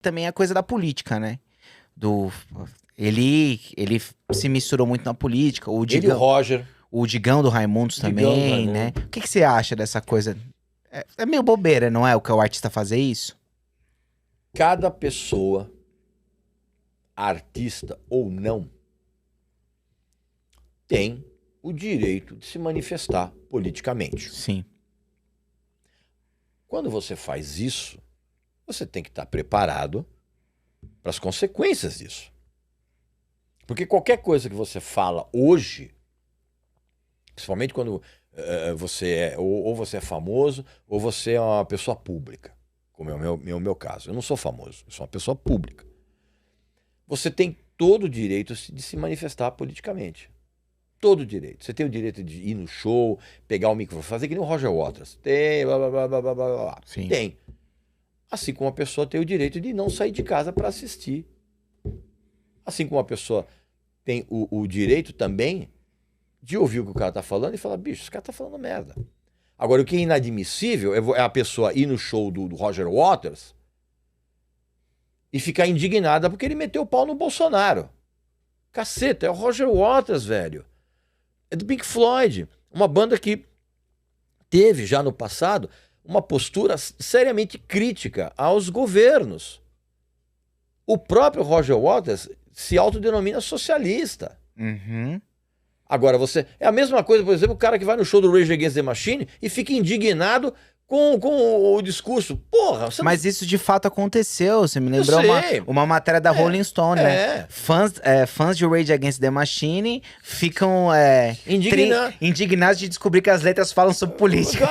também a coisa da política, né? Do... Ele se misturou muito na política. Ele e o Roger. O Digão do Raimundos também, né? O que você acha dessa coisa? É meio bobeira, não é? O artista fazer isso? Cada pessoa, artista ou não, tem o direito de se manifestar politicamente. Sim. Quando você faz isso, você tem que estar preparado para as consequências disso. Porque qualquer coisa que você fala hoje, principalmente quando você ou você é famoso ou você é uma pessoa pública, como é o meu caso. Eu não sou famoso, eu sou uma pessoa pública. Você tem todo o direito de se manifestar politicamente. Todo o direito. Você tem o direito de ir no show, pegar o microfone, fazer que nem o Roger Waters. Tem, blá, blá, blá, blá, blá, blá. Sim. Tem. Assim como a pessoa tem o direito de não sair de casa para assistir. Assim como a pessoa tem o direito também de ouvir o que o cara tá falando e falar, bicho, esse cara tá falando merda. Agora, o que é inadmissível é a pessoa ir no show do Roger Waters e ficar indignada porque ele meteu o pau no Bolsonaro. Caceta, é o Roger Waters, velho. É do Pink Floyd, uma banda que teve já no passado uma postura seriamente crítica aos governos. O próprio Roger Waters se autodenomina socialista. Uhum. Agora, é a mesma coisa, por exemplo, o cara que vai no show do Rage Against the Machine e fica indignado com o discurso. Porra, você Mas isso de fato aconteceu. Você me lembrou uma matéria da Rolling Stone, né? Fãs de Rage Against the Machine ficam indignados de descobrir que as letras falam sobre política.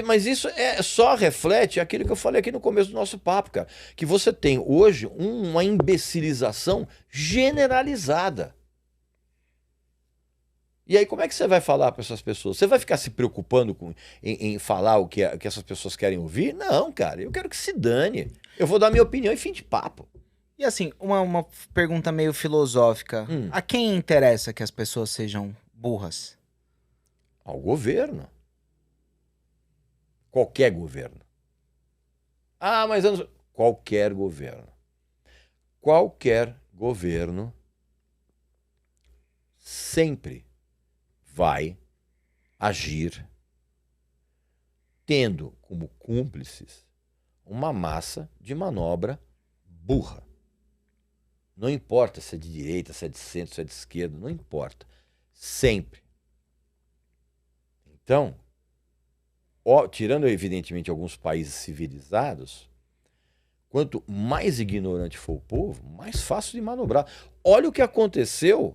Mas isso só reflete aquilo que eu falei aqui no começo do nosso papo, cara. Que você tem hoje uma imbecilização generalizada. E aí, como é que você vai falar para essas pessoas? Você vai ficar se preocupando em falar o que essas pessoas querem ouvir? Não, cara, eu quero que se dane. Eu vou dar minha opinião e fim de papo. E assim, uma pergunta meio filosófica. A quem interessa que as pessoas sejam burras? Ao governo. Qualquer governo. Ah, mas eu não... Qualquer governo. Qualquer governo sempre vai agir tendo como cúmplices uma massa de manobra burra. Não importa se é de direita, se é de centro, se é de esquerda, não importa. Sempre. Então, tirando evidentemente alguns países civilizados, quanto mais ignorante for o povo, mais fácil de manobrar. Olha o que aconteceu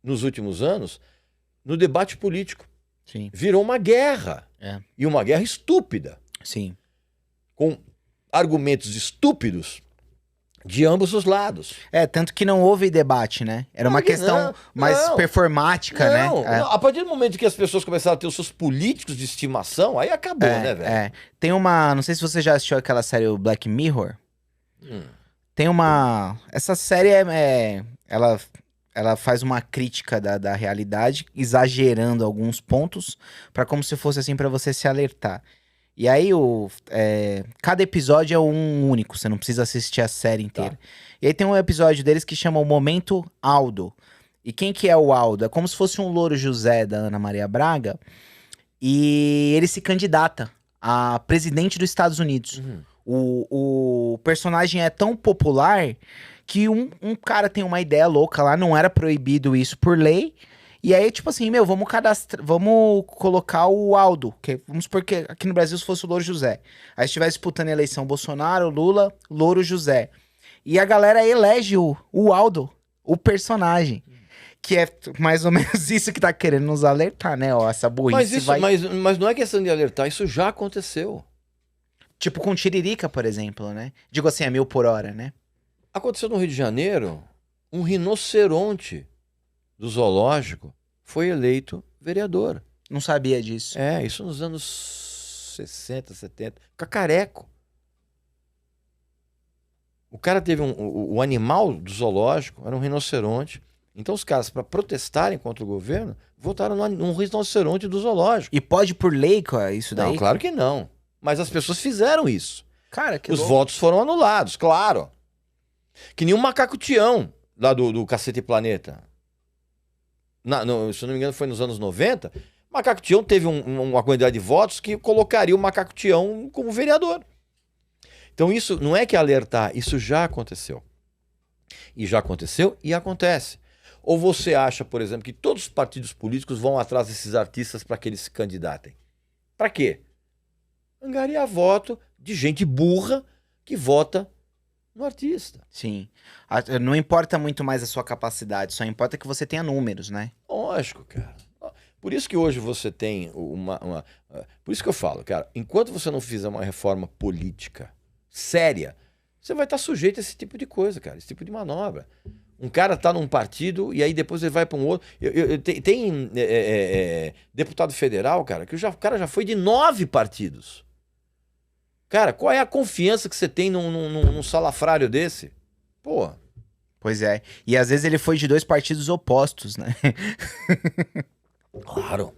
nos últimos anos no debate político. Sim. Virou uma guerra. E uma guerra estúpida. Sim. Com argumentos estúpidos de ambos os lados. Tanto que não houve debate, né? Era uma questão mais performática, né? Não. A partir do momento que as pessoas começaram a ter os seus políticos de estimação, aí acabou, né, velho? Tem uma... Não sei se você já assistiu aquela série o Black Mirror. Tem uma... Essa série ela faz uma crítica da realidade, exagerando alguns pontos, para como se fosse assim para você se alertar. E aí, cada episódio é um único, você não precisa assistir a série inteira. Tá. E aí tem um episódio deles que chama o Momento Aldo. E quem que é o Aldo? É como se fosse um Louro José da Ana Maria Braga, e ele se candidata a presidente dos Estados Unidos. O personagem é tão popular que um cara tem uma ideia louca lá, não era proibido isso por lei, e aí, tipo assim, vamos colocar o Aldo, vamos supor que aqui no Brasil se fosse o Louro José. Aí estivesse disputando a eleição Bolsonaro, Lula, Louro José. E a galera elege o Aldo, o personagem. Que é mais ou menos isso que tá querendo nos alertar, né? Ó, essa burrice mas não é questão de alertar, isso já aconteceu. Tipo com Tiririca, por exemplo, né? Digo assim, a 1000 por hora, né? Aconteceu no Rio de Janeiro, um rinoceronte do zoológico foi eleito vereador. Não sabia disso. Isso nos anos 60, 70. Cacareco. O cara teve o animal do zoológico, era um rinoceronte. Então os caras, para protestarem contra o governo, votaram num rinoceronte do zoológico. E pode por lei isso daí? Não, claro que não. Mas as pessoas fizeram isso. Cara, que Os louco. votos foram anulados, claro. Que nem o Macaco Tião, lá do Cacete Planeta. Se eu não me engano, foi nos anos 90. O Macaco Tião teve uma quantidade de votos que colocaria o Macaco Tião como vereador. Então isso não é que alertar, isso já aconteceu. E já aconteceu e acontece. Ou você acha, por exemplo, que todos os partidos políticos vão atrás desses artistas para que eles se candidatem? Para quê? Angariar voto de gente burra que vota no artista. Sim. Não importa muito mais a sua capacidade, só importa que você tenha números, né? Lógico, cara. Por isso que hoje você tem Por isso que eu falo, cara, enquanto você não fizer uma reforma política séria, você vai estar sujeito a esse tipo de coisa, cara, esse tipo de manobra. Um cara tá num partido e aí depois ele vai para um outro. Tem deputado federal, cara, que o cara já foi de 9 partidos. Cara, qual é a confiança que você tem num salafrário desse? Pô. Pois é. E às vezes ele foi de 2 partidos opostos, né? Claro.